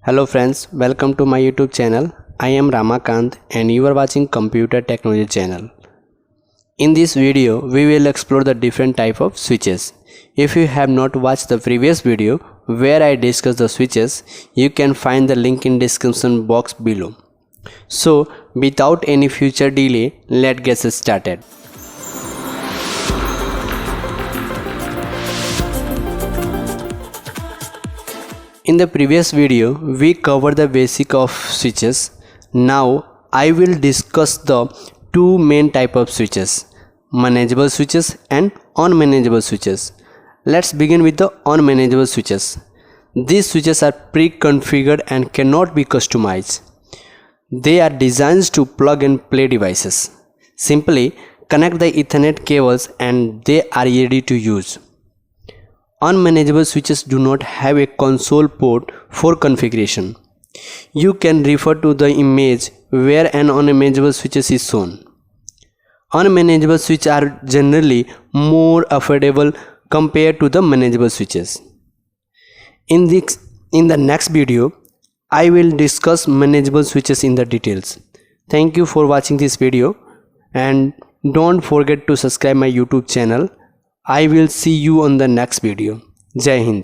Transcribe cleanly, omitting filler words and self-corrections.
Hello friends, welcome to my YouTube channel. I am Ramakant and you are watching Computer Technology channel. In this video, we will explore the different type of switches. If you have not watched the previous video where I discuss the switches, you can find the link in description box below. So without any future delay, let's get started. In the previous video, we covered the basic of switches. Now I will discuss the two main type of switches, manageable switches and unmanageable switches. Let's begin with the unmanageable switches. These switches are pre-configured and cannot be customized. They are designed to plug and play devices. Simply connect the Ethernet cables and they are ready to use. Unmanageable switches do not have a console port for configuration. You can refer to the image where an unmanageable switch is shown. Unmanageable switches are generally more affordable compared to the manageable switches. In the next video, I will discuss manageable switches in the details. Thank you for watching this video and don't forget to subscribe my YouTube channel. I will see you on the next video. Jai Hind.